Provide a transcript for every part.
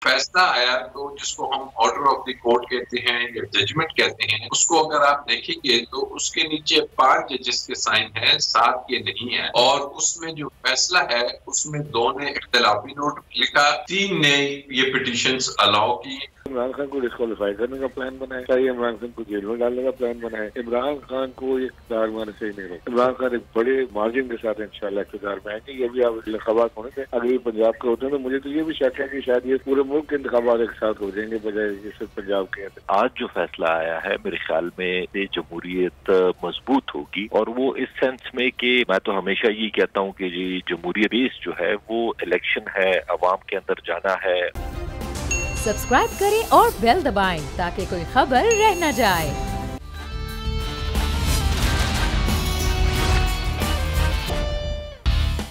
फैसला आया तो जिसको हम ऑर्डर ऑफ द कोर्ट कहते हैं या जजमेंट कहते हैं, उसको अगर आप देखेंगे तो उसके नीचे 5 जजेस के साइन हैं, 7 के नहीं है। और उसमें जो फैसला है उसमें 2 ने इख्तिलाफी नोट लिखा, 3 ने ये पिटीशंस अलाउ की। इमरान खान को डिस्क्वालीफाई करने का प्लान बनाया, चाहे इमरान खान को जेल में डालने का प्लान बनाया। इमरान खान को इख्तियार में से ही नहीं रोका। इमरान खान एक बड़े मार्जिन के साथ इंशाल्लाह इख्तियार में आएंगे। ये भी आप इंतखाबात होने थे, अगर ये पंजाब के होते हैं तो मुझे तो ये भी शक है कि शायद ये पूरे मुल्क के इंतखाबात एक साथ हो जाएंगे बजाय सिर्फ पंजाब के। आज जो फैसला आया है मेरे ख्याल में जमहूरियत मजबूत होगी, और वो इस सेंस में कि मैं तो हमेशा ये कहता हूँ कि जी जमहूरियत बेस जो है वो इलेक्शन है, अवाम के अंदर जाना है। सब्सक्राइब करें और बेल दबाएं ताकि कोई खबर रह न जाए।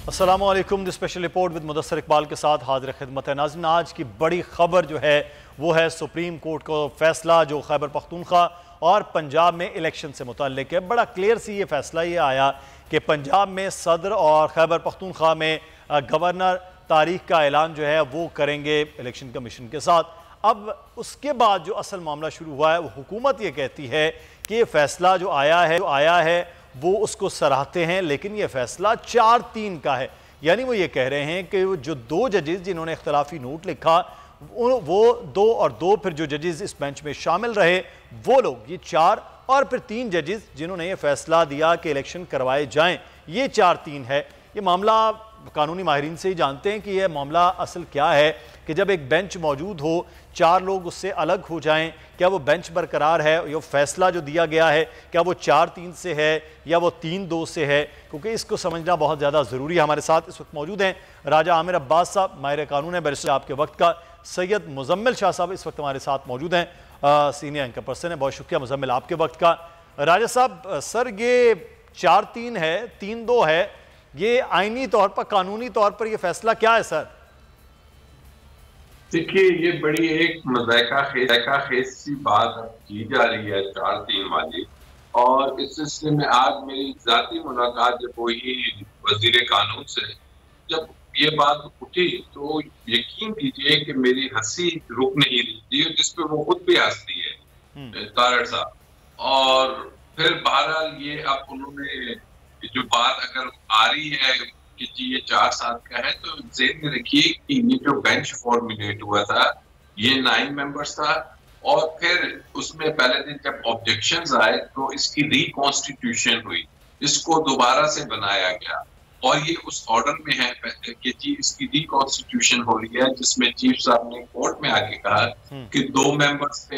अस्सलामु अलैकुम। The special report with Mudassar Iqbal के साथ हाजिर खिदमत है। नाज़रीन, आज की बड़ी खबर जो है वो है सुप्रीम कोर्ट का फैसला जो खैबर पख्तूनख्वा और पंजाब में इलेक्शन से मुताल्लिक है। बड़ा क्लियर सी ये फैसला ये आया कि पंजाब में सदर और खैबर पख्तूनख्वा में गवर्नर तारीख का ऐलान जो है वो करेंगे इलेक्शन कमीशन के साथ। अब उसके बाद जो असल मामला शुरू हुआ है वो हुकूमत ये कहती है कि ये फैसला जो आया है वो उसको सराहते हैं, लेकिन ये फैसला 4-3 का है। यानी वो ये कह रहे हैं कि जो 2 जजेस जिन्होंने इख्तलाफी नोट लिखा वो 2 और 2 फिर जो जजेस इस बेंच में शामिल रहे वो लोग, ये 4 और फिर 3 जजेस जिन्होंने ये फैसला दिया कि इलेक्शन करवाए जाएं, ये 4-3 है। ये मामला कानूनी माहिरीन से ही जानते हैं कि यह मामला असल क्या है कि जब एक बेंच मौजूद हो, 4 लोग उससे अलग हो जाएं, क्या वो बेंच बरकरार है? ये फैसला जो दिया गया है क्या वो 4-3 से है या वो 3-2 से है? क्योंकि इसको समझना बहुत ज़्यादा ज़रूरी है। हमारे साथ इस वक्त मौजूद हैं राजा आमिर अब्बास साहब, माहिर कानून है, बैरिस्टर आपके वक्त का। सैयद मुजम्मिल शाह साहब इस वक्त हमारे साथ मौजूद हैं, सीनियर एंकर पर्सन है। बहुत शुक्रिया मुजम्मिल आपके वक्त का। राजा साहब, सर ये 4-3 है, 3-2 है, ये आईनी तौर पर, कानूनी तौर पर ये फैसला क्या है सर? देखिए, ये बड़ी एक मज़ाक़ा खेज सी बात की जा रही है 4-3 वाली, और इस सिलसिले में आज मेरी जाती मुलाकात जब हुई वज़ीर कानून से, जब ये बात उठी तो यकीन कीजिए कि मेरी हंसी रुक नहीं रही थी, जिसपे वो खुद भी हंसती है तारड़ साहब। और फिर बहरहाल ये अब उन्होंने जो बात अगर आ रही है कि जी ये 4-7 का है, तो ज़हन में रखिए कि ये जो बेंच फॉर्मुलेट हुआ था ये 9 मेंबर्स था, और फिर उसमें पहले दिन जब ऑब्जेक्शंस आए तो इसकी रिकॉन्स्टिट्यूशन हुई, इसको दोबारा से बनाया गया, और ये उस ऑर्डर में है कि जी इसकी रिकॉन्स्टिट्यूशन हो रही है, जिसमें चीफ साहब ने कोर्ट में आके कहा कि 2 मेंबर्स पे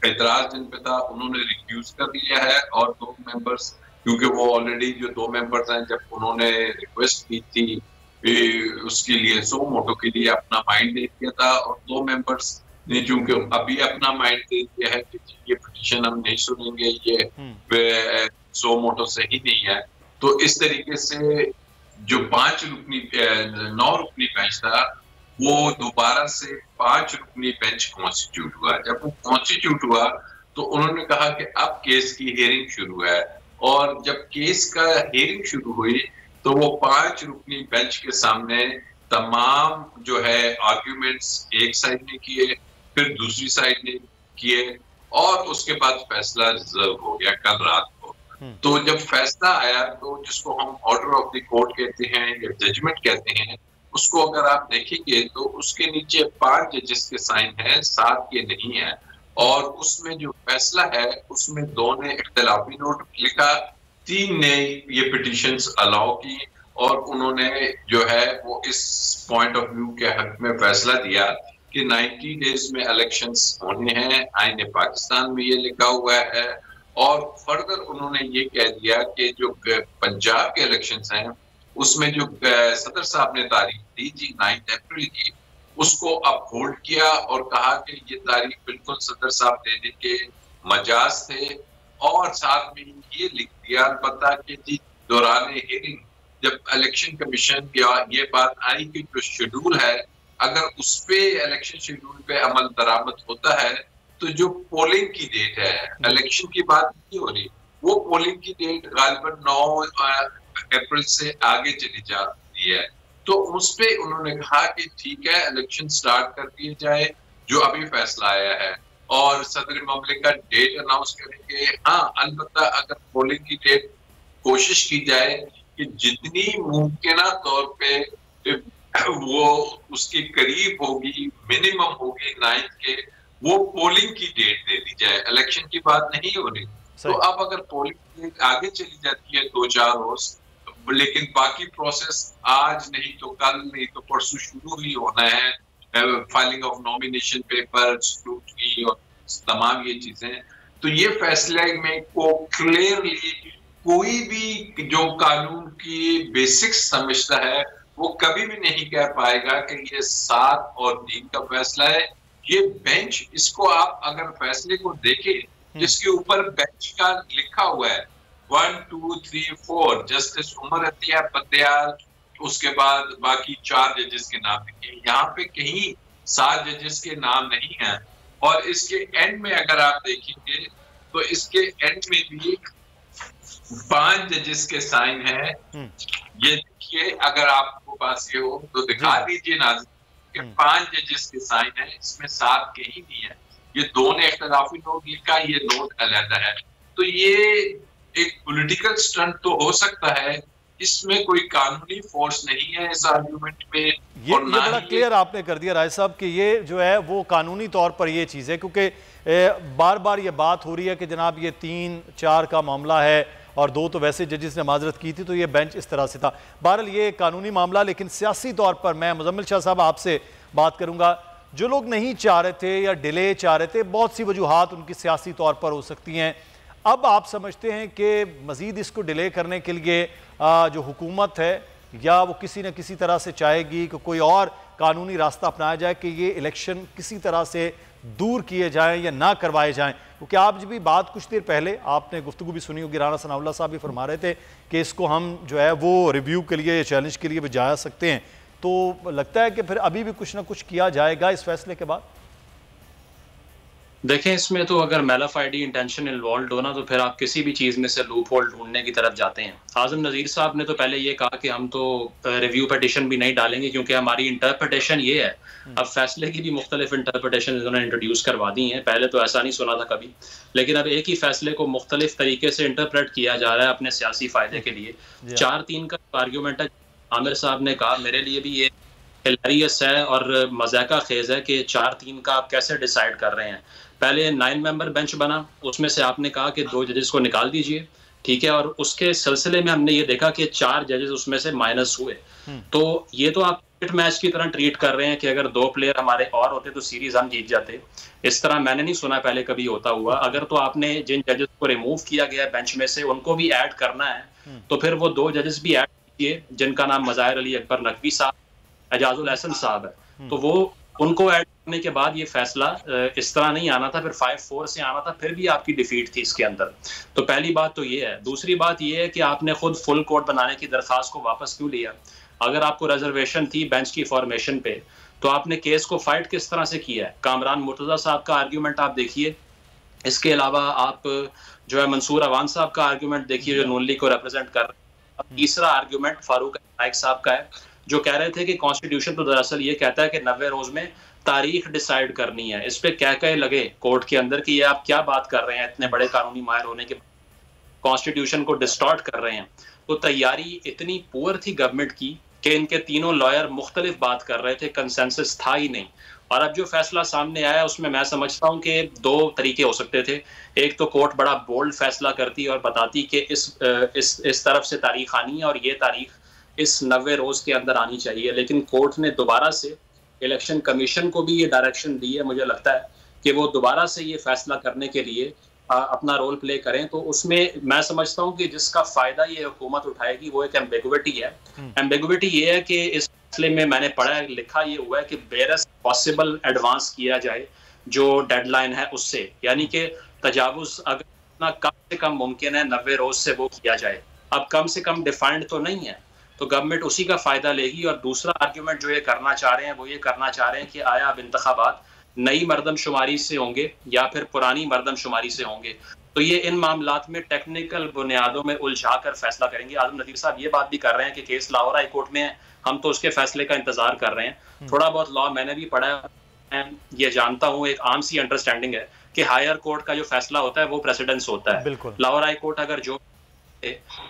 एतराज जिन पे था उन्होंने रिक्यूज कर लिया है, और 2 मेंबर्स क्योंकि वो ऑलरेडी जो 2 मेंबर्स हैं, जब उन्होंने रिक्वेस्ट की थी उसके लिए सो मोटो के लिए अपना माइंड दे दिया था, और 2 मेंबर्स ने चूंकि अभी अपना माइंड दे दिया है कि ये पिटीशन हम नहीं सुनेंगे, ये सो मोटो सही नहीं है। तो इस तरीके से जो 9 रुकनी बेंच था वो दोबारा से 5 रुकनी बेंच कॉन्स्टिट्यूट हुआ। जब वो कॉन्स्टिट्यूट हुआ तो उन्होंने कहा कि अब केस की हियरिंग शुरू है, और जब केस का हियरिंग शुरू हुई तो वो 5 रुकनी बेंच के सामने तमाम जो है आर्ग्यूमेंट्स एक साइड ने किए, फिर दूसरी साइड ने किए, और उसके बाद फैसला रिजर्व हो गया कल रात को। तो जब फैसला आया तो जिसको हम ऑर्डर ऑफ द कोर्ट कहते हैं या जजमेंट कहते हैं, उसको अगर आप देखेंगे तो उसके नीचे 5 जजेस के साइन हैं, 7 के नहीं है। और उसमें जो फैसला है उसमें 2 ने इख्तिलाफी नोट लिखा, 3 ने ये पिटीशंस अलाउ की, और उन्होंने जो है वो इस पॉइंट ऑफ व्यू के हक में फैसला दिया कि 90 डेज में इलेक्शंस होने हैं, आईने पाकिस्तान में ये लिखा हुआ है। और फर्दर उन्होंने ये कह दिया कि जो पंजाब के इलेक्शंस हैं उसमें जो सदर साहब ने तारीख दी थी 9 अप्रैल की, उसको अब होल्ड किया और कहा कि ये तारीख बिल्कुल सदर साहब देने के मजाज थे, और साथ में ये लिख दिया अलबत्ता कि जी दौरान हियरिंग जब इलेक्शन कमीशन की ये बात आई कि जो शेड्यूल है अगर उस पे इलेक्शन शेड्यूल पे अमल दरामद होता है तो जो पोलिंग की डेट है, इलेक्शन की बात नहीं हो रही, वो पोलिंग की डेट गालिबन 9 अप्रैल से आगे चली जाती है। तो उस पे उन्होंने कहा कि ठीक है, इलेक्शन स्टार्ट कर दिए जाए, जो अभी फैसला आया है, और सदर ममलिकत डेट अनाउंस करेंगे। हाँ, अलबत्ता अगर पोलिंग की डेट कोशिश की जाए कि जितनी मुमकिन तौर पे वो उसके करीब होगी, मिनिमम होगी 9th के, वो पोलिंग की डेट दे दी जाए, इलेक्शन की बात नहीं हो रही। तो अब अगर पोलिंग आगे चली जाती है 2-4 रोज, लेकिन बाकी प्रोसेस आज नहीं तो कल नहीं तो परसों शुरू ही होना है, filing of nomination paper, scrutiny और तमाम ये चीजें, तो ये फैसले में को क्लियरली कोई भी जो कानून की बेसिक्स समझता है वो कभी भी नहीं कह पाएगा कि ये 7 और 3 का फैसला है। ये बेंच, इसको आप अगर फैसले को देखें, जिसके ऊपर बेंच का लिखा हुआ है 1, 2, 3, 4, जस्टिस उमर अतिया बंदयाल, उसके बाद बाकी 4 जजेस के नाम लिखे, यहाँ पे कहीं 7 जजेस के नाम नहीं है। और इसके एंड में अगर आप देखेंगे तो इसके एंड में भी 5 जजेस के साइन है। ये देखिए, अगर आपको पास ये हो तो दिखा दीजिए नाज़रीन कि 5 जजेस के साइन है, इसमें 7 के ही नहीं है। ये 2 ने इख्तिलाफी नोट लिखा, ये नोट अलग है। तो ये एक पॉलिटिकल स्टंट तो हो सकता है, इसमें कोई कानूनी फोर्स नहीं है इस आर्गुमेंट में। ये बड़ा क्लियर आपने कर दिया राय साहब कि ये जो है वो कानूनी तौर पर ये चीज़ है, क्योंकि बार बार ये बात हो रही है कि जनाब ये 3-4 का मामला है और 2 तो वैसे जजेस ने माजरत की थी, तो ये बेंच इस तरह से था। बहरहाल ये कानूनी मामला, लेकिन सियासी तौर पर मैं मुजम्मिल शाह साहब आपसे बात करूंगा। जो लोग नहीं चाह रहे थे या डिले चाह रहे थे, बहुत सी वजूहात उनकी सियासी तौर पर हो सकती हैं। अब आप समझते हैं कि मज़ीद इसको डिले करने के लिए जो हुकूमत है या वो किसी न किसी तरह से चाहेगी कि कोई और कानूनी रास्ता अपनाया जाए कि ये इलेक्शन किसी तरह से दूर किए जाएं या ना करवाए जाएं? क्योंकि आप जब भी बात कुछ देर पहले आपने गुफ्तगू भी सुनी होगी, राना सनाउल्लाह साहब भी फरमा रहे थे कि इसको हम जो है वो रिव्यू के लिए, चैलेंज के लिए भी जा सकते हैं। तो लगता है कि फिर अभी भी कुछ ना कुछ किया जाएगा इस फैसले के बाद। देखें, इसमें तो अगर मैलाफाइडी इंटेंशन इन्वॉल्व हो ना, तो फिर आप किसी भी चीज़ में से लूप होल ढूंढने की तरफ जाते हैं। आजम नज़ीर साहब ने तो पहले ये कहा कि हम तो रिव्यू पिटिशन भी नहीं डालेंगे क्योंकि हमारी इंटरप्रिटेशन ये है। अब फैसले की भी मुख्तलिफ इंटरप्रिटेशन इन्होंने इंट्रोड्यूस करवा दी हैं, पहले तो ऐसा नहीं सुना था कभी, लेकिन अब एक ही फैसले को मुख्तलिफ तरीके से इंटरप्रेट किया जा रहा है अपने सियासी फ़ायदे के लिए। 4-3 का आर्ग्यूमेंट है, आमिर साहब ने कहा, मेरे लिए भी ये हिलेरियस है और मज़ाका खेज़ है कि 4-3 का आप कैसे डिसाइड कर रहे हैं। पहले 9 मेंबर बेंच बना, उसमें से आपने कहा कि 2 जजेस को निकाल दीजिए, ठीक है, और उसके सिलसिले में हमने ये देखा कि 4 जजेस उसमें से माइनस हुए। तो ये तो आप क्रिकेट मैच की तरह ट्रीट कर रहे हैं कि अगर 2 प्लेयर हमारे और होते तो सीरीज हम जीत जाते। इस तरह मैंने नहीं सुना पहले कभी होता हुआ। अगर तो आपने जिन जजेस को रिमूव किया गया बेंच में से उनको भी ऐड करना है, तो फिर वो 2 जजेस भी ऐड कीजिए जिनका नाम मज़ाहिर अली अकबर नकवी साहब, एजाजुल हसन साहब है। तो वो उनको ऐड करने के बाद ये फैसला इस तरह नहीं आना था, फिर 5-4 से आना था, फिर भी आपकी डिफीट थी इसके अंदर। तो पहली बात तो ये है। दूसरी बात ये है कि आपने खुद फुल कोर्ट बनाने की दरख्वास्त को वापस क्यों लिया? अगर आपको रिजर्वेशन थी बेंच की फॉर्मेशन पे, तो आपने केस को फाइट किस तरह से किया है? कामरान मुर्तजा साहब का आर्ग्यूमेंट आप देखिए, इसके अलावा आप जो है मंसूर अवान साहब का आर्ग्यूमेंट देखिए जो नून लीग को रिप्रेजेंट कर रहे हैं। तीसरा आर्ग्यूमेंट फारूक नाइक साहब का है जो कह रहे थे कि कॉन्स्टिट्यूशन तो दरअसल ये कहता है कि 90 रोज में तारीख डिसाइड करनी है। इस पे क्या कहे लगे कोर्ट के अंदर कि ये आप क्या बात कर रहे हैं, इतने बड़े कानूनी माहिर होने के कॉन्स्टिट्यूशन को डिस्टॉर्ट कर रहे हैं। तो तैयारी इतनी पुअर थी गवर्नमेंट की कि इनके तीनों लॉयर मुख्तलिफ बात कर रहे थे, कंसेंसस था ही नहीं। और अब जो फैसला सामने आया उसमें मैं समझता हूँ कि 2 तरीके हो सकते थे। एक तो कोर्ट बड़ा बोल्ड फैसला करती और बताती कि इस तरफ से तारीख आनी है और ये तारीख इस 90 रोज के अंदर आनी चाहिए, लेकिन कोर्ट ने दोबारा से इलेक्शन कमीशन को भी ये डायरेक्शन दी है, मुझे लगता है कि वो दोबारा से ये फैसला करने के लिए अपना रोल प्ले करें। तो उसमें मैं समझता हूँ कि जिसका फायदा ये हुकूमत उठाएगी वो एक एम्बिगुइटी है। एम्बिगुइटी ये है कि इस फैसले में मैंने पढ़ा है, लिखा ये हुआ है कि बेरस पॉसिबल एडवांस किया जाए जो डेडलाइन है उससे, यानी कि तजावुज अगर कम से कम मुमकिन है 90 रोज से वो किया जाए। अब कम से कम डिफाइंड तो नहीं है, तो गवर्नमेंट उसी का फायदा लेगी। और दूसरा आर्ग्यूमेंट जो ये करना चाह रहे हैं वो ये करना चाह रहे हैं कि आया अब इंतखाबात नई मरदमशुमारी से होंगे या फिर पुरानी मरदमशुमारी से होंगे। तो ये इन मामलात में टेक्निकल बुनियादों में उलझा कर फैसला करेंगे। आजम नज़ीर साहब ये बात भी कर रहे हैं कि केस लाहौर हाई कोर्ट में है, हम तो उसके फैसले का इंतजार कर रहे हैं। थोड़ा बहुत लॉ मैंने भी पढ़ा है, ये जानता हूँ, एक आम सी अंडरस्टैंडिंग है कि हायर कोर्ट का जो फैसला होता है वो प्रेसिडेंस होता है। लाहौर हाई कोर्ट अगर जो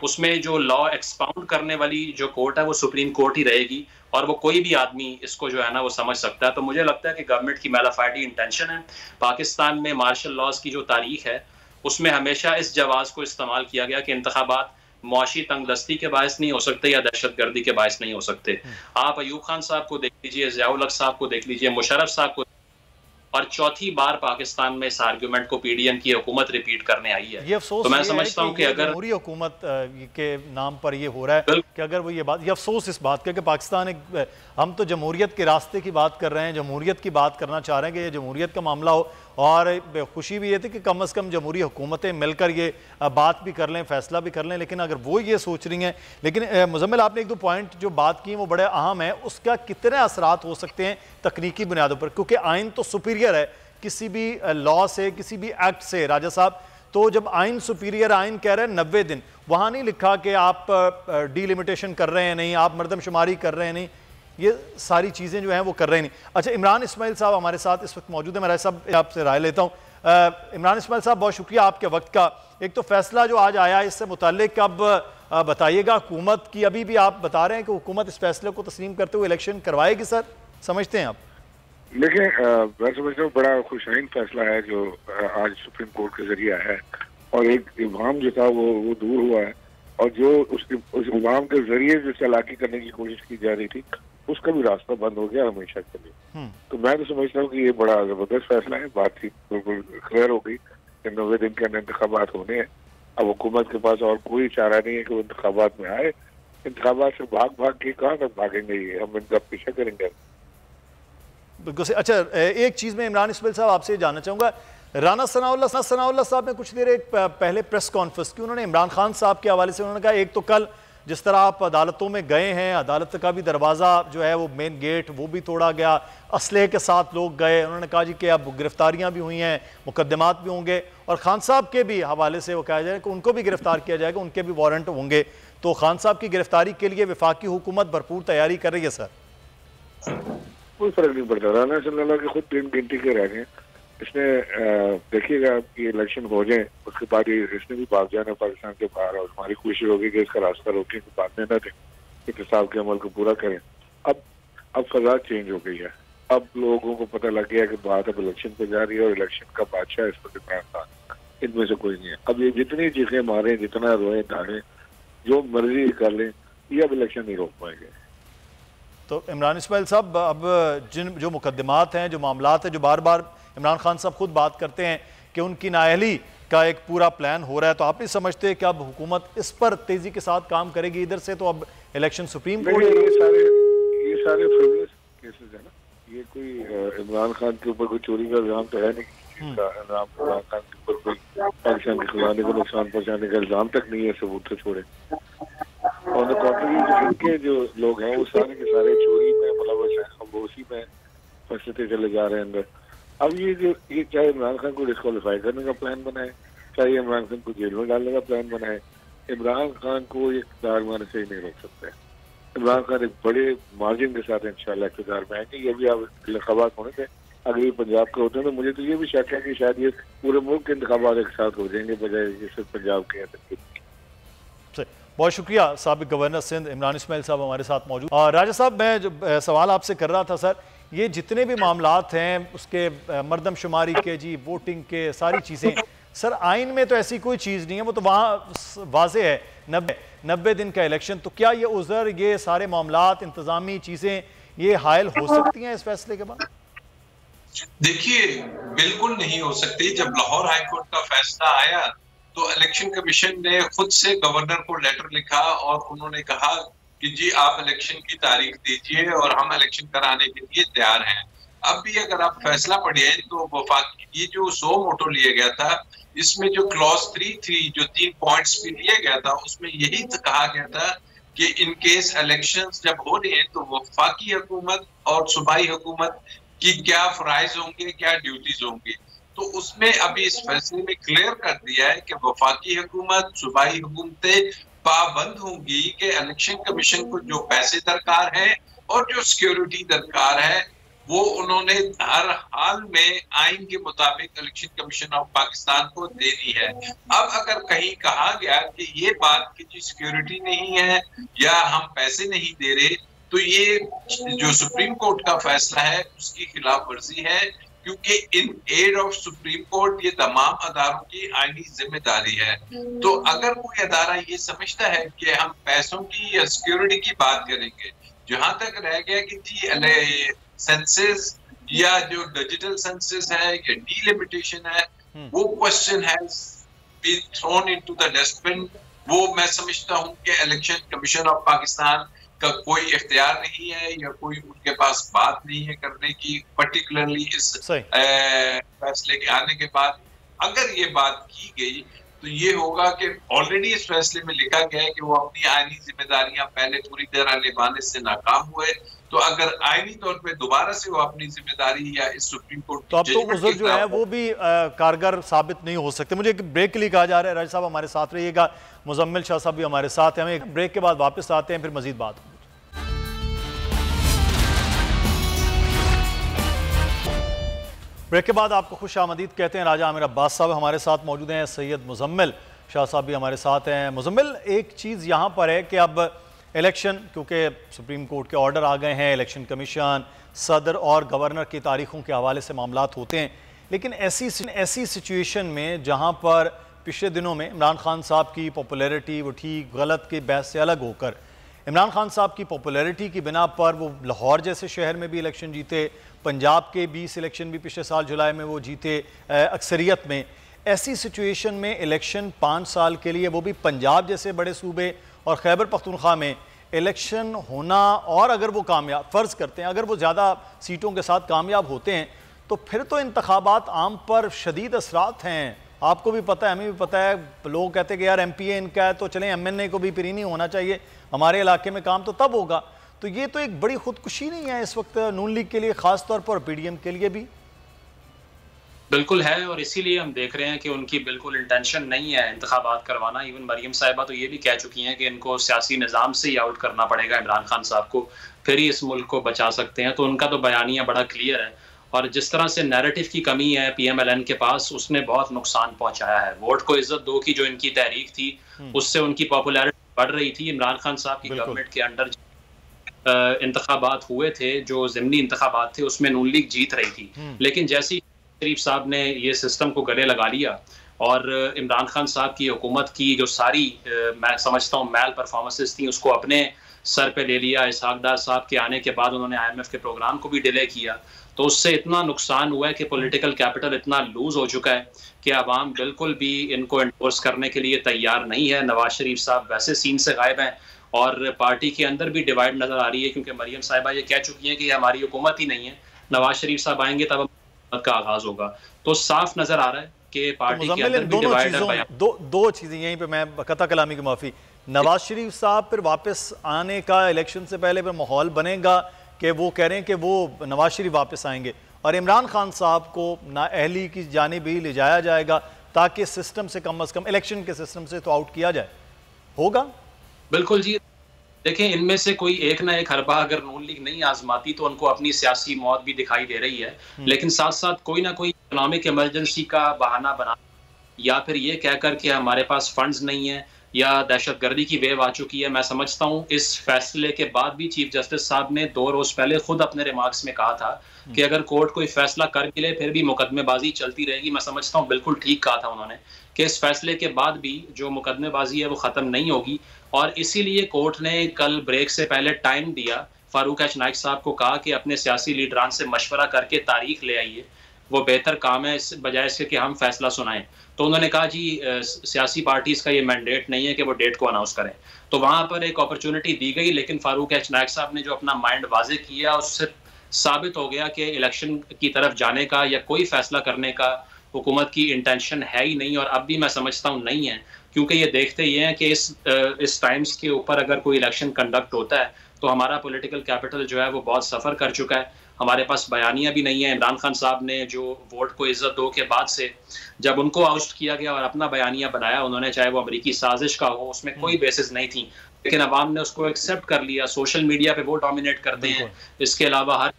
उसमें जो लॉ एक्सपाउंड करने वाली जो कोर्ट है वो सुप्रीम कोर्ट ही रहेगी, और वो कोई भी आदमी इसको जो है ना वो समझ सकता है। तो मुझे लगता है कि गवर्नमेंट की मैलाफाइडी इंटेंशन है। पाकिस्तान में मार्शल लॉज की जो तारीख है उसमें हमेशा इस जवाब को इस्तेमाल किया गया कि इंतखाबात मुआशी तंगदस्ती के बायस नहीं हो सकते या दहशतगर्दी के बायस नहीं हो सकते। आप अयूब खान साहब को देख लीजिए, ज़ियाउल हक साहब को देख लीजिए, मुशर्रफ साहब को, और चौथी बार पाकिस्तान में इस आर्गुमेंट को पीडीएम की हुकूमत रिपीट करने आई है। ये अफसोस तो मैं समझता हूँ कि अगर जमहूरी हुकूमत के नाम पर ये हो रहा है कि अगर वो ये बात, ये अफसोस इस बात का कि पाकिस्तान एक, हम तो जमहूरियत के रास्ते की बात कर रहे हैं, जमहूरियत की बात करना चाह रहे हैं कि ये जमहूरियत का मामला हो, और खुशी भी ये थी कि कम से कम जमहूरी हुकूमतें मिलकर ये बात भी कर लें, फैसला भी कर लें। लेकिन अगर वो ये सोच रही हैं, लेकिन मुजम्मिल आपने एक दो पॉइंट जो बात की वो बड़े अहम है, उसका कितने असरात हो सकते हैं तकनीकी बुनियादों पर, क्योंकि आइन तो सुपीरियर है किसी भी लॉ से, किसी भी एक्ट से। राजा साहब, तो जब आइन सुपीरियर, आइन कह रहे हैं 90 दिन, वहाँ नहीं लिखा कि आप डिलिमिटेशन कर रहे हैं नहीं, आप मरदमशुमारी कर रहे हैं नहीं, ये सारी चीज़ें जो हैं वो कर रहे नहीं। अच्छा, इमरान इस्माइल साहब हमारे साथ इस वक्त मौजूद है, मैं साहब आपसे राय लेता हूँ। इमरान इस्माइल साहब, बहुत शुक्रिया आपके वक्त का। एक तो फैसला जो आज आया इससे मुताल्लिक अब बताइएगा, हुकूमत की अभी भी आप बता रहे हैं कि हुकूमत इस फैसले को तस्लीम करते हुए इलेक्शन करवाएगी, सर समझते हैं आप? देखिए, मैं समझता हूँ बड़ा खुशाइन फैसला है जो आज सुप्रीम कोर्ट के जरिए आया है, और एक इमाम जो था वो दूर हुआ है, और जो उस इमाम के जरिए जो चालाकी करने की कोशिश की जा रही थी उसका भी रास्ता बंद हो गया हमेशा के लिए। तो मैं तो समझता हूँ कि ये बड़ा जबरदस्त फैसला है। बातचीत बिल्कुल क्लियर हो गई कि 90 दिन के अंदर इंतखाबात होने हैं। अब हुकूमत के पास और कोई चारा नहीं है कि वो इंतखाबात में आए। इंतखाबात से भाग के कहाँ तक भागेंगे, ये हम इनका पीछा करेंगे। बिल्कुल। अच्छा, एक चीज़ में इमरान इस्माइल साहब आपसे जानना चाहूँगा, राना सनाउल्लाह साहब ने कुछ देर एक पहले प्रेस कॉन्फ्रेंस की, उन्होंने इमरान खान साहब के हवाले से उन्होंने कहा, एक तो कल जिस तरह आप अदालतों में गए हैं, अदालत का भी दरवाज़ा जो है वो मेन गेट वो भी तोड़ा गया, असलहे के साथ लोग गए, उन्होंने कहा जी कि अब गिरफ्तारियाँ भी हुई हैं, मुकदमात भी होंगे, और खान साहब के भी हवाले से वो कहा जाए कि उनको भी गिरफ्तार किया जाएगा, उनके भी वारंट होंगे। तो खान साहब की गिरफ्तारी के लिए वफाकी हुकूमत भरपूर तैयारी कर रही है। सर कोई फर्क नहीं पड़ता, राना सल्लल्लाहु के खुद दिन गिनती के रह गए। इसने देखिएगा कि इलेक्शन हो जाए उसके बाद इसने भी भाग जाना पाकिस्तान के बाहर, और हमारी कोशिश होगी कि इसका रास्ता रोकें, बाद में न दें, इंतसाब के अमल को पूरा करें। अब फजा चेंज हो गई है। अब लोगों को पता लग गया कि बात अब इलेक्शन पे जा रही है, और इलेक्शन का बादशाह इस पर इमरान खान, इनमें से कोई नहीं है। अब ये जितनी चीखें मारें, जितना रोए धाड़ें, जो मर्जी कर लें, ये अब इलेक्शन नहीं रोक पाएंगे। तो इमरान इस्माइल साहब, अब जो मुकदमात हैं, जो मामलात हैं, जो बार बार इमरान खान साहब खुद बात करते हैं कि उनकी नाअहली का एक पूरा प्लान हो रहा है, तो आप नहीं समझते कि अब हुकूमत इस पर तेजी के साथ काम करेगी? इधर से तो अब इलेक्शन सुप्रीम कोर्ट, ये सारे फ्रिवलेस केसेस है ना, ये कोई इमरान खान के ऊपर कोई चोरी का इल्जाम तो है नहीं, इमरान खान के ऊपर कोई पाकिस्तान के खिलाने को नुकसान पहुंचाने का इल्जाम तक नहीं है, सबूत तो छोड़े। और इनके जो लोग हैं वो सारे के सारे चोरी में मुलव्वस हैं, अब उसी में फंसते चले जा रहे हैं अंदर। अब ये चाहे इमरान खान को डिस्क्वालीफाई करने का प्लान बनाए, चाहे इमरान खान को जेल में डालने का प्लान बनाए, इमरान खान को ये इक़्तिदार में आने से ही नहीं रोक सकते। इमरान खान एक बड़े मार्जिन के साथ इंशाल्लाह इक़्तिदार में आएंगे। ये भी अब इंतखाबात होने थे, अगर ये पंजाब के होते हैं तो मुझे तो ये भी शक है कि शायद ये पूरे मुल्क के इंतखाबात एक साथ हो जाएंगे, बजाय सिर्फ पंजाब के अंदर। बहुत शुक्रिया साबिक गवर्नर सिंध इमरान इस्माइल साहब हमारे साथ मौजूद। और राजा साहब, मैं जो सवाल आपसे कर रहा था सर, ये जितने भी मामलात हैं उसके मरदमशुमारी के, जी वोटिंग के, सारी चीज़ें सर आइन में तो ऐसी कोई चीज़ नहीं है, वो तो वहाँ वाज़े है 90 दिन का इलेक्शन। तो क्या ये उज़र, ये सारे मामलात, इंतज़ामी चीज़ें ये हायल हो सकती हैं इस फैसले के बाद? देखिए, बिल्कुल नहीं हो सकती। जब लाहौर हाई कोर्ट का फैसला आया तो इलेक्शन कमीशन ने खुद से गवर्नर को लेटर लिखा और उन्होंने कहा कि जी आप इलेक्शन की तारीख दीजिए और हम इलेक्शन कराने के लिए तैयार हैं। अब भी अगर आप फैसला पढ़िए तो वफाकी ये जो 100 मोटो लिया गया था, इसमें जो क्लॉज 3 जो 3 पॉइंट्स भी लिया गया था, उसमें यही कहा गया था कि इन केस इलेक्शंस जब हो रहे हैं तो वफाकी हुकूमत और सूबाई हुकूमत की क्या फराइज होंगे, क्या ड्यूटीज होंगी। तो उसमें अभी इस फैसले में क्लियर कर दिया है कि वफाकी हुकूमत, सूबाई हुकूमतें पाबंद होंगी कि इलेक्शन कमीशन को जो पैसे दरकार है और जो सिक्योरिटी दरकार है वो उन्होंने हर हाल में आइन के मुताबिक इलेक्शन कमीशन ऑफ पाकिस्तान को देनी है। अब अगर कहीं कहा गया कि ये बात की जी सिक्योरिटी नहीं है या हम पैसे नहीं दे रहे, तो ये जो सुप्रीम कोर्ट का फैसला है उसकी खिलाफ वर्जी है, क्योंकि in aid of Supreme court ये तमाम अदारों की आईनी जिम्मेदारी है। तो अगर कोई अदारा ये समझता है कि हम पैसों की या सिक्योरिटी की बात करेंगे, जहां तक रह गया कि जी सेंसेस या जो डिजिटल सेंसेस है या डिलिमिटेशन है, वो question has been thrown into the dustbin. वो मैं समझता हूं कि इलेक्शन कमीशन ऑफ पाकिस्तान का कोई इख्तियार नहीं है या कोई उनके पास बात नहीं है करने की, पर्टिकुलरली इस फैसले के आने के बाद। अगर ये बात की गई तो ये होगा कि ऑलरेडी इस फैसले में लिखा गया है कि वो अपनी आईनी जिम्मेदारियां पहले पूरी तरह निभाने से नाकाम हुए, तो अगर आईनी तौर पे दोबारा से वो अपनी जिम्मेदारी या इस सुप्रीम कोर्ट तो अब तो उज़र जो है वो भी कारगर साबित नहीं हो सकते। मुझे एक ब्रेक के लिए कहा जा रहा है, राज साहब हमारे साथ रहिएगा, मुजम्मिल शाह साहब भी हमारे साथ हैं। हम एक ब्रेक के बाद वापस आते हैं, फिर मजीद बात होगी। ब्रेक के बाद आपको खुश आमदीद कहते हैं। राजा आमिर अब्बास साहब हमारे साथ मौजूद हैं, सैयद मुजम्मिल शाह साहब भी हमारे साथ हैं। मुजम्मिल, एक चीज़ यहाँ पर है कि अब इलेक्शन, क्योंकि सुप्रीम कोर्ट के ऑर्डर आ गए हैं, इलेक्शन कमीशन, सदर और गवर्नर की तारीखों के हवाले से मामलात होते हैं, लेकिन ऐसी सिचुएशन में जहाँ पर पिछले दिनों में इमरान खान साहब की पॉपुलैरिटी वो ठीक गलत के बहस से अलग होकर इमरान खान साहब की पॉपुलैरिटी की बिना पर वो लाहौर जैसे शहर में भी इलेक्शन जीते, पंजाब के 20 इलेक्शन भी पिछले साल जुलाई में वो जीते अक्सरियत में। ऐसी सिचुएशन में इलेक्शन 5 साल के लिए, वो भी पंजाब जैसे बड़े सूबे और खैबर पख्तूनख्वा में इलेक्शन होना, और अगर वो कामयाब फ़र्ज़ करते हैं अगर वो ज़्यादा सीटों के साथ कामयाब होते हैं, तो फिर तो इंतखाबात आम पर शदीद असरात हैं। आपको भी पता है, हमें भी पता है, लोग कहते हैं कि यार MPA इनका है तो चलें MNA को भी फिर ही नहीं होना चाहिए, हमारे इलाके में काम तो तब होगा। तो ये तो एक बड़ी खुदकुशी नहीं है इस वक्त नून लीग के लिए ख़ास तौर पर, PDM के लिए भी? बिल्कुल है, और इसीलिए हम देख रहे हैं कि उनकी बिल्कुल इंटेंशन नहीं है इंतखाबात करवाना। इवन मरियम साहिबा तो ये भी कह चुकी हैं कि इनको सियासी निज़ाम से ही आउट करना पड़ेगा इमरान खान साहब को, फिर ही इस मुल्क को बचा सकते हैं। तो उनका तो बयानिया बड़ा क्लियर है, और जिस तरह से नैरेटिव की कमी है PMLN के पास, उसने बहुत नुकसान पहुंचाया है। वोट को इज्जत दो की जो इनकी तहरीक थी, उससे उनकी पॉपुलैरिटी बढ़ रही थी। इमरान खान साहब की गवर्नमेंट के अंडर इंतखाबात हुए थे, जो ज़िमनी इंतखाबात थे, उसमें नून लीग जीत रही थी, लेकिन जैसी शरीफ साहब ने ये सिस्टम को गले लगा लिया और इमरान खान साहब की हुकूमत की जो सारी मैं समझता हूँ मैल परफॉर्मेंसेस थी उसको अपने सर पे ले लिया। इसहाक डार साहब के आने के बाद उन्होंने IMF के प्रोग्राम को भी डिले किया, तो उससे इतना नुकसान हुआ है कि पॉलिटिकल कैपिटल इतना लूज हो चुका है कि अवाम बिल्कुल भी इनको एंडोर्स करने के लिए तैयार नहीं है। नवाज शरीफ साहब वैसे सीन से गायब हैं, और पार्टी के अंदर भी डिवाइड नजर आ रही है, क्योंकि मरियम साहिबा ये कह चुकी हैं कि हमारी हुकूमत ही नहीं है, नवाज शरीफ साहब आएंगे तब का आगाज होगा। तो साफ नजर आ रहा है कि पार्टी के अंदर भी डिवाइड। दो चीजें यहीं पे मैं कता कलामी की माफी, नवाज शरीफ साहब फिर वापस आने का इलेक्शन से पहले फिर माहौल बनेगा कि वो कह रहे हैं कि वो नवाज शरीफ वापस आएंगे, और इमरान खान साहब को नाअहली की जानिब ही ले जाया जाएगा ताकि सिस्टम से कम अज कम इलेक्शन के सिस्टम से तो आउट किया जाए। होगा बिल्कुल जी। देखें, इनमें से कोई एक ना एक हरबा अगर नून लीग नहीं आजमाती तो उनको अपनी सियासी मौत भी दिखाई दे रही है, लेकिन साथ साथ कोई ना कोई इकोनॉमिक इमरजेंसी का बहाना बना, या फिर ये कहकर कि हमारे पास फंड्स नहीं है या दहशतगर्दी की वेव आ चुकी है। मैं समझता हूँ इस फैसले के बाद भी चीफ जस्टिस साहब ने 2 रोज पहले खुद अपने रिमार्क्स में कहा था कि अगर कोर्ट कोई फैसला कर भी ले फिर भी मुकदमेबाजी चलती रहेगी। मैं समझता हूँ बिल्कुल ठीक कहा था उन्होंने कि इस फैसले के बाद भी जो मुकदमेबाजी है वो ख़त्म नहीं होगी, और इसीलिए कोर्ट ने कल ब्रेक से पहले टाइम दिया, फारूक एच नाइक साहब को कहा कि अपने सियासी लीडरान से मशवरा करके तारीख ले आइए, वो बेहतर काम है इस बजाय इसके कि हम फैसला सुनाएं। तो उन्होंने कहा जी सियासी पार्टीज़ का ये मैंडेट नहीं है कि वो डेट को अनाउंस करें, तो वहाँ पर एक अपॉर्चुनिटी दी गई, लेकिन फारूक एच नाइक साहब ने जो अपना माइंड वाजे किया उससे साबित हो गया कि इलेक्शन की तरफ जाने का या कोई फैसला करने का हुकूमत की इंटेंशन है ही नहीं, और अब भी मैं समझता हूँ नहीं है, क्योंकि ये देखते ही हैं कि इस टाइम्स के ऊपर अगर कोई इलेक्शन कंडक्ट होता है तो हमारा पॉलिटिकल कैपिटल जो है वो बहुत सफ़र कर चुका है, हमारे पास बयानियां भी नहीं है। इमरान खान साहब ने जो वोट को इज्जत दो के बाद से जब उनको आउस्ट किया गया और अपना बयानिया बनाया उन्होंने, चाहे वो अमेरिकी साजिश का हो, उसमें कोई बेसिस नहीं थी, लेकिन अवाम ने उसको एक्सेप्ट कर लिया। सोशल मीडिया पे वो डोमिनेट करते हैं, इसके अलावा हर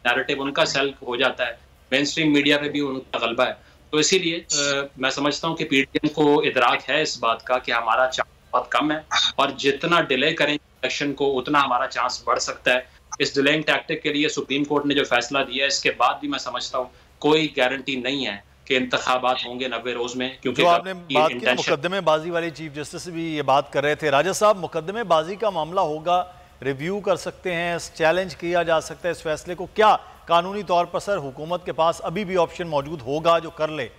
नैरेटिव उनका सेल हो जाता है, मेन स्ट्रीम मीडिया पे भी उनका गलबा है। तो इसीलिए मैं समझता हूँ कि पीडीएम को इदराक है इस बात का कि हमारा चांस बहुत कम है और जितना डिले करें इलेक्शन को उतना हमारा चांस बढ़ सकता है। इस डिलेइंग टैक्टिक के लिए सुप्रीम कोर्ट ने जो फैसला दिया है इसके बाद भी मैं समझता हूँ कोई गारंटी नहीं है कि इंतखाबात होंगे 90 रोज में, क्योंकि जो आपने बात की मुकदमेबाजी वाली, चीफ जस्टिस भी ये बात कर रहे थे। राजा साहब, मुकदमेबाजी का मामला होगा, रिव्यू कर सकते हैं, चैलेंज किया जा सकता है इस फैसले को, क्या कानूनी तौर पर सर हुकूमत के पास अभी भी ऑप्शन मौजूद होगा जो कर ले?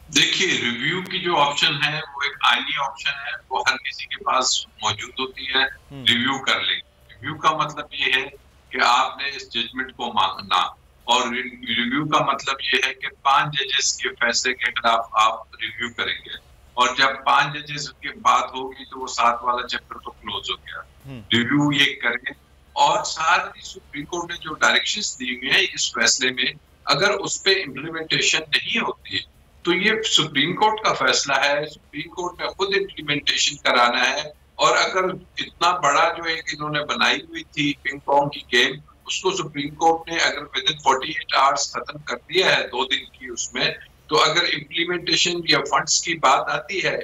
देखिए, रिव्यू की जो ऑप्शन है वो एक आईनी ऑप्शन है, वो हर किसी के पास मौजूद होती है, रिव्यू कर लेंगे। रिव्यू का मतलब ये है कि आपने इस जजमेंट को मानना, और रिव्यू का मतलब ये है कि 5 जजेस के फैसले के खिलाफ आप रिव्यू करेंगे, और जब 5 जजेस की बात होगी तो वो 7 वाला चैप्टर तो क्लोज हो गया। रिव्यू ये करें, और साथ ही सुप्रीम कोर्ट ने जो डायरेक्शंस दी हुई है इस फैसले में, अगर उस पर इम्प्लीमेंटेशन नहीं होती तो ये सुप्रीम कोर्ट का फैसला है, सुप्रीम कोर्ट ने खुद इम्प्लीमेंटेशन कराना है। और अगर इतना बड़ा जो एक इन्होंने बनाई हुई थी पिंग पोंग की गेम, उसको सुप्रीम कोर्ट ने अगर विद इन 48 आवर्स खत्म कर दिया है, 2 दिन की उसमें, तो अगर इम्प्लीमेंटेशन या फंड्स की बात आती है,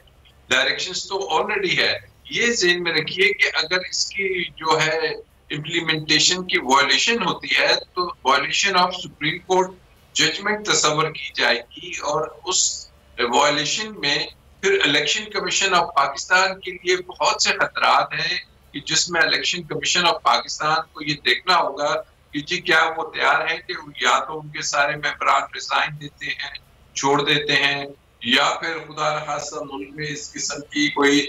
डायरेक्शंस तो ऑलरेडी है। ये ज़हन में रखिए कि अगर इसकी जो है इम्प्लीमेंटेशन की वायलेशन होती है तो violation of Supreme Court judgement तस्वर की जाएगी, और उस वायलेशन में फिर इलेक्शन कमीशन ऑफ पाकिस्तान के लिए बहुत से खतरात हैं, कि जिसमें इलेक्शन कमीशन ऑफ पाकिस्तान को ये देखना होगा कि जी क्या वो तैयार है कि या तो उनके सारे मेंबरान रिजाइन देते हैं, छोड़ देते हैं, या फिर खुदा न खास्ता मुल्क में इस किस्म की कोई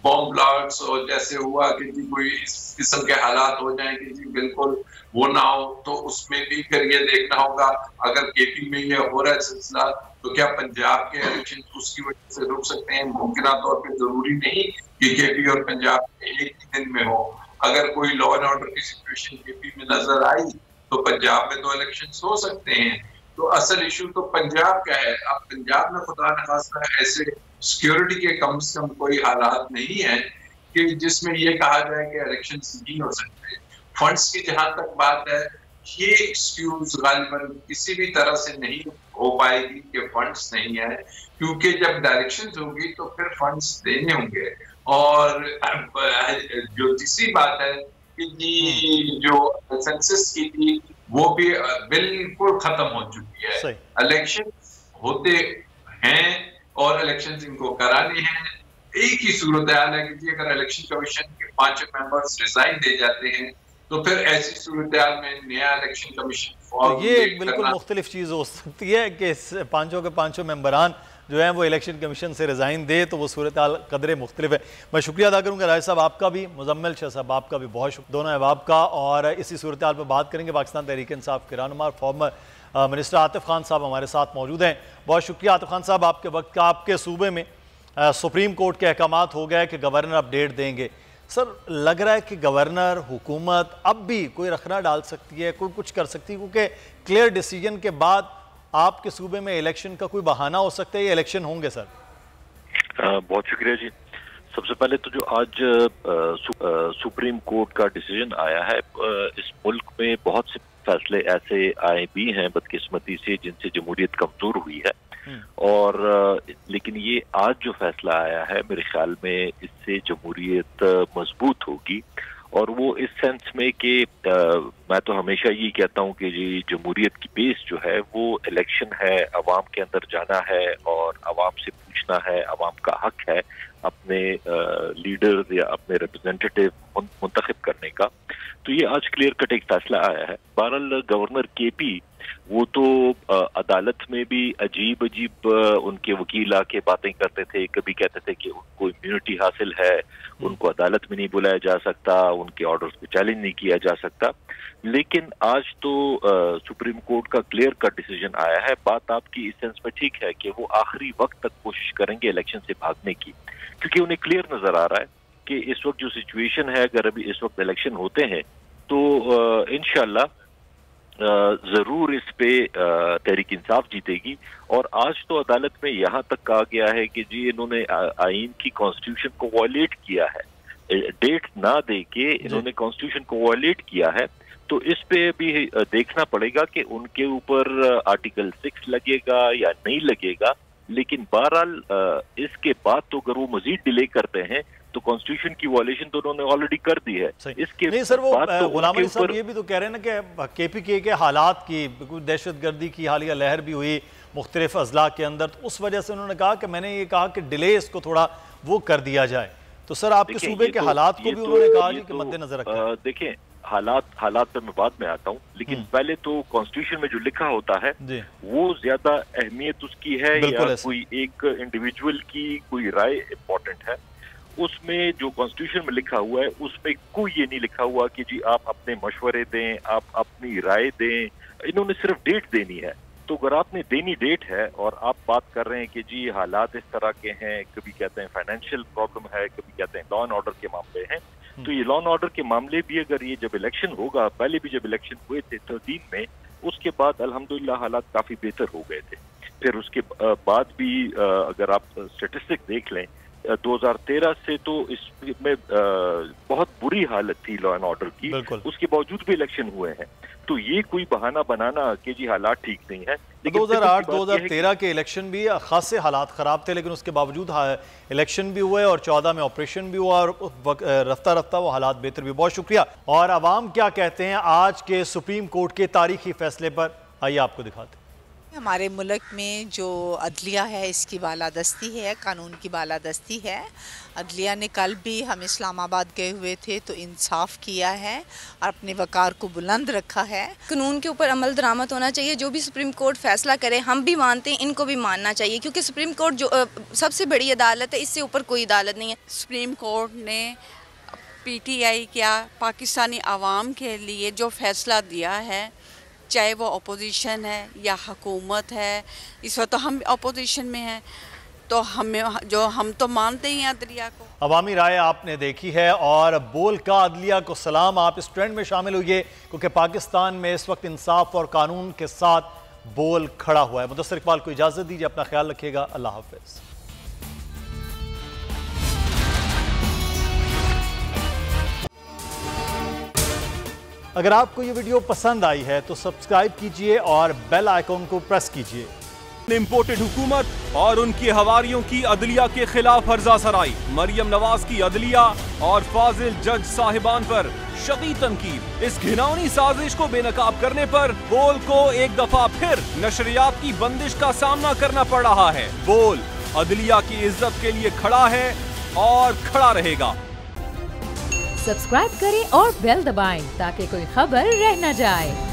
बॉम्ब ब्लास्ट और जैसे हुआ कि जी कोई इस किस्म के हालात हो जाए कि जी बिल्कुल वो ना हो, तो उसमें भी फिर ये देखना होगा। अगर केपी में ये हो रहा है सिलसिला, तो क्या पंजाब के इलेक्शन उसकी वजह से रुक सकते हैं? मुमकिन तौर पर जरूरी नहीं कि केपी और पंजाब एक ही दिन में हो। अगर कोई लॉ एंड ऑर्डर की सिचुएशन केपी में नजर आई तो पंजाब में तो इलेक्शन हो सकते हैं। तो असल इशू तो पंजाब का है। अब पंजाब में खुदा न खास्ता ऐसे सिक्योरिटी के कम से कम कोई हालात नहीं है कि जिसमें ये कहा जाए कि इलेक्शन नहीं हो सकते। फंड्स की जहां तक बात है, ये एक्सक्यूज गालिबन किसी भी तरह से नहीं हो पाएगी कि फंड्स नहीं है, क्योंकि जब डायरेक्शंस होगी तो फिर फंड्स देने होंगे। और जो तीसरी बात है कि जी जो सेंसस की थी वो भी बिल्कुल खत्म हो चुकी है। इलेक्शन होते हैं और इलेक्शन इनको कराने हैं। एक ही सूरत हाल है कि अगर इलेक्शन कमीशन के 5 मेंबर्स रिजाइन दे जाते हैं तो फिर ऐसी सूरत हाल में नया इलेक्शन कमीशन तो ये बिल्कुल मुख्तलिफ चीज़ हो सकती है कि 5 के 5 मेंबरान जो है वो इलेक्शन कमीशन से रिज़ाइन दे, तो वो सूरत हाल कदरे मुख्तलिफ है। मैं शुक्रिया अदा करूँगा राय साहब आपका भी, मुजम्मिल शाह साहब आपका भी बहुत शुक्रिया, दोनों अहबाब का। और इसी सूरत हाल पर बात करेंगे पाकिस्तान तहरीक इंसाफ के रहनुमा फॉर्मर मिनिस्टर आतिफ खान साहब हमारे साथ मौजूद हैं। बहुत शुक्रिया आतिफ खान साहब आपके वक्त का। आपके सूबे में सुप्रीम कोर्ट के अहकामात हो गए कि गवर्नर अपडेट देंगे। सर, लग रहा है कि गवर्नर हुकूमत अब भी कोई रखना डाल सकती है, कोई कुछ कर सकती है, क्योंकि क्लियर डिसीजन के बाद आपके सूबे में इलेक्शन का कोई बहाना हो सकता है, ये इलेक्शन होंगे? सर बहुत शुक्रिया जी। सबसे पहले तो जो आज सुप्रीम कोर्ट का डिसीजन आया है, इस मुल्क में बहुत से फैसले ऐसे आए भी हैं बदकिस्मती से जिनसे जमहूरियत कमजोर हुई है, और लेकिन ये आज जो फैसला आया है मेरे ख्याल में इससे जमहूरियत मजबूत होगी। और वो इस सेंस में कि मैं तो हमेशा ये कहता हूँ कि जी जमहूरियत की बेस जो है वो इलेक्शन है, अवाम के अंदर जाना है और अवाम से पूछना है, अवाम का हक है अपने लीडर या अपने रिप्रेजेंटेटिव मुंतखब करने का। तो ये आज क्लियर कट एक फैसला आया है। बहरहाल गवर्नर केपी वो तो अदालत में भी अजीब अजीब उनके वकील आके बातें करते थे। कभी कहते थे कि उनको इम्यूनिटी हासिल है, उनको अदालत में नहीं बुलाया जा सकता, उनके ऑर्डर्स को चैलेंज नहीं किया जा सकता। लेकिन आज तो सुप्रीम कोर्ट का क्लियर कट डिसीजन आया है। बात आपकी इस सेंस में ठीक है कि वो आखिरी वक्त तक कोशिश करेंगे इलेक्शन से भागने की, क्योंकि उन्हें क्लियर नजर आ रहा है कि इस वक्त जो सिचुएशन है, अगर अभी इस वक्त इलेक्शन होते हैं तो इंशाल्लाह जरूर इस पे तहरीक इंसाफ जीतेगी। और आज तो अदालत में यहाँ तक कहा गया है कि जी इन्होंने आईन की कॉन्स्टिट्यूशन को वॉयलेट किया है, डेट ना दे के इन्होंने कॉन्स्टिट्यूशन को वॉयलेट किया है। तो इस पे भी देखना पड़ेगा कि उनके ऊपर आर्टिकल 6 लगेगा या नहीं लगेगा। लेकिन बहरहाल इसके बाद तो अगर वो मजीद डिले करते हैं तो कॉन्स्टिट्यूशन की वॉयलेशन तो उन्होंने ऑलरेडी कर दी है। इसके नहीं सर, वो गुलाम अली साहब ये भी तो कह रहे हैं ना कि KPK के हालात की दहशतगर्दी की हालिया लहर भी हुई मुख्तलिफ अजला के अंदर, तो उस वजह से उन्होंने कहा कि मैंने ये कहा कि डिले इसको थोड़ा वो कर दिया जाए। तो सर आपके सूबे के हालात को भी उन्होंने कहा कि मद्देनजर रखें। देखें हालात पे मैं बाद में आता हूँ, लेकिन पहले तो कॉन्स्टिट्यूशन में जो लिखा होता है वो ज्यादा अहमियत उसकी है या कोई एक इंडिविजुअल की कोई राय इम्पोर्टेंट है। उसमें जो कॉन्स्टिट्यूशन में लिखा हुआ है उसमें कोई ये नहीं लिखा हुआ कि जी आप अपने मशवरे दें, आप अपनी राय दें। इन्होंने सिर्फ डेट देनी है। तो अगर आपने देनी डेट है और आप बात कर रहे हैं कि जी हालात इस तरह के हैं, कभी कहते हैं फाइनेंशियल प्रॉब्लम है, कभी कहते हैं लॉ एंड ऑर्डर के मामले हैं, तो ये लॉ एंड ऑर्डर के मामले भी अगर ये जब इलेक्शन होगा, पहले भी जब इलेक्शन हुए थे 13 में, उसके बाद अल्हम्दुलिल्लाह हालात काफी बेहतर हो गए थे। फिर उसके बाद भी अगर आप स्टेटिस्टिक देख लें 2013 से तो इसमें बहुत बुरी हालत थी लॉ एंड ऑर्डर की, उसके बावजूद भी इलेक्शन हुए हैं। तो ये कोई बहाना बनाना कि जी हालात ठीक नहीं है। 2008-2013 के इलेक्शन भी खासे हालात खराब थे, लेकिन उसके बावजूद इलेक्शन भी हुए और 14 में ऑपरेशन भी हुआ और रफ्ता रफ्ता वो हालात बेहतर भी। बहुत शुक्रिया। और अवाम क्या कहते हैं आज के सुप्रीम कोर्ट के तारीखी फैसले पर, आइए आपको दिखाते हैं। हमारे मुल्क में जो अदलिया है इसकी बालादस्ती है, कानून की बालादस्ती है। अदलिया ने कल भी हम इस्लामाबाद गए हुए थे तो इंसाफ किया है और अपने वकार को बुलंद रखा है। कानून के ऊपर अमल दरामद होना चाहिए। जो भी सुप्रीम कोर्ट फैसला करे हम भी मानते हैं, इनको भी मानना चाहिए, क्योंकि सुप्रीम कोर्ट जो सबसे बड़ी अदालत है, इससे ऊपर कोई अदालत नहीं है। सुप्रीम कोर्ट ने PTI क्या पाकिस्तानी आवाम के लिए जो फैसला दिया है, चाहे वो अपोजिशन है या हुकूमत है, इस वक्त तो हम अपोजिशन में हैं, तो हम तो मानते ही हैं अदलिया को। अवामी राय आपने देखी है और बोल का अदलिया को सलाम। आप इस ट्रेंड में शामिल हुइए क्योंकि पाकिस्तान में इस वक्त इंसाफ और कानून के साथ बोल खड़ा हुआ है। मुदस्सिर इकबाल को इजाजत दीजिए, अपना ख्याल रखिएगा। अल्लाह हाफिज। अगर आपको ये वीडियो पसंद आई है तो सब्सक्राइब कीजिए और बेल आइकॉन को प्रेस कीजिए। इम्पोर्टेड हुकूमत और उनकी हवारियों की अदलिया के खिलाफ हर्जा सराई, मरियम नवाज की अदलिया और फाजिल जज साहिबान पर शदीद तनकीद। इस घिनौनी साजिश को बेनकाब करने पर बोल को एक दफा फिर नशरियात की बंदिश का सामना करना पड़ रहा है। बोल अदलिया की इज्जत के लिए खड़ा है और खड़ा रहेगा। सब्सक्राइब करें और बेल दबाएं ताकि कोई खबर रह न जाए।